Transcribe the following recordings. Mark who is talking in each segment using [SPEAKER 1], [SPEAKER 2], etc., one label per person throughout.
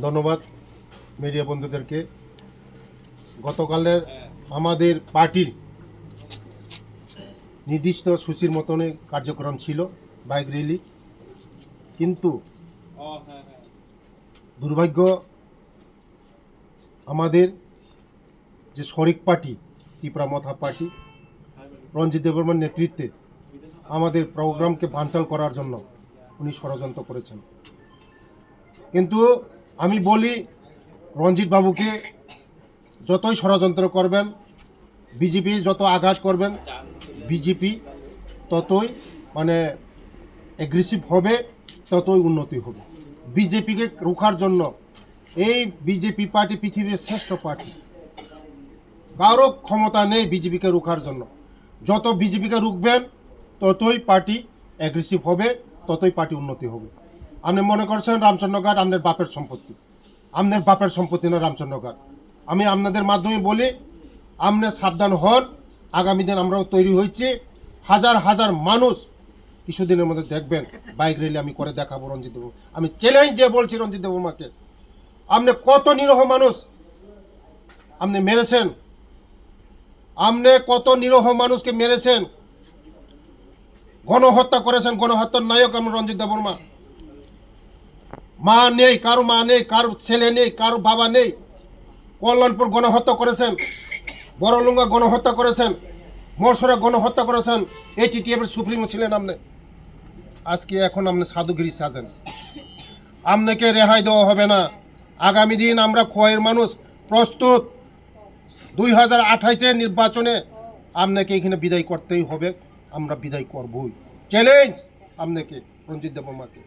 [SPEAKER 1] ধন্যবাদ মিডিয়া বন্ধুদেরকে। গতকালের আমাদের পার্টির নির্দিষ্ট সূচির মতনই কার্যক্রম ছিল, বাইক র্যালি, কিন্তু দুর্ভাগ্য আমাদের যে শরিক পার্টি ত্রিপুরা মথা পার্টি রঞ্জিত দেববর্মার নেতৃত্বে আমাদের প্রোগ্রামকে বানচাল করার জন্য উনি ষড়যন্ত্র করেছেন। কিন্তু আমি বলি, রঞ্জিত বাবুকে যতই ষড়যন্ত্র করবেন, বিজেপি যত আঘাত করবেন, বিজেপি ততই অ্যাগ্রেসিভ হবে, ততই উন্নতি হবে। বিজেপিকে রোখার জন্য এই বিজেপি পার্টি পৃথিবীর শ্রেষ্ঠ পার্টি, কারো ক্ষমতা নেই বিজেপিকে রোখার জন্য। যত বিজেপিকে রুখবেন ততই পার্টি অ্যাগ্রেসিভ হবে, ততই পার্টি উন্নতি হবে। আপনি মনে করছেন রামচন্দ্রঘাট আপনার বাপের সম্পত্তি, আপনার বাপের সম্পত্তি না রামচন্দ্রঘাট। আমি আপনাদের মাধ্যমে বলি, আপনি সাবধান হন। আগামী দিন আমরাও তৈরি হয়েছি, হাজার হাজার মানুষ কিছুদিনের মধ্যে দেখবেন বাইক র্যালি আমি করে দেখাবো রঞ্জিত দেব। আমি চ্যালেঞ্জ দিয়ে বলছি রঞ্জিত দেবমাকে, আপনি কত নিরীহ মানুষ আপনি মেরেছেন, আপনি কত নিরীহ মানুষকে মেরেছেন, গণহত্যা করেছেন। গণহত্যার নায়ক আমরা রঞ্জিত দেববর্মা। মা নেই, কারো মা নেই, কারো ছেলে নেই, কারো বাবা নেই। কল্যাণপুর গণহত্যা করেছেন, বড়লুঙ্গা গণহত্যা করেছেন, মরসরা গণহত্যা করেছেন। ATTF এর সুপ্রিমো ছিলেন আপনি। আজকে এখন আপনি সাধুগিরি সাজেন, আপনাকে রেহাই দেওয়া হবে না। আগামী দিন আমরা খোয়াইয়ের মানুষ প্রস্তুত। 2028-এর নির্বাচনে আপনাকে এখানে বিদায় করতেই হবে, আমরা বিদায় করবই। চ্যালেঞ্জ আপনাকে রঞ্জিত দেববর্মাকে।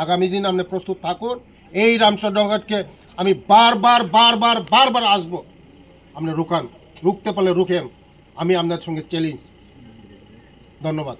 [SPEAKER 1] আগামী দিন আপনি প্রস্তুত থাকুন। এই রামচন্দ্রঘাটকে আমি বারবার আসবো, আপনি রুকান, রুখতে পারলে রুখেন। আমি আপনার সঙ্গে চ্যালেঞ্জ। ধন্যবাদ।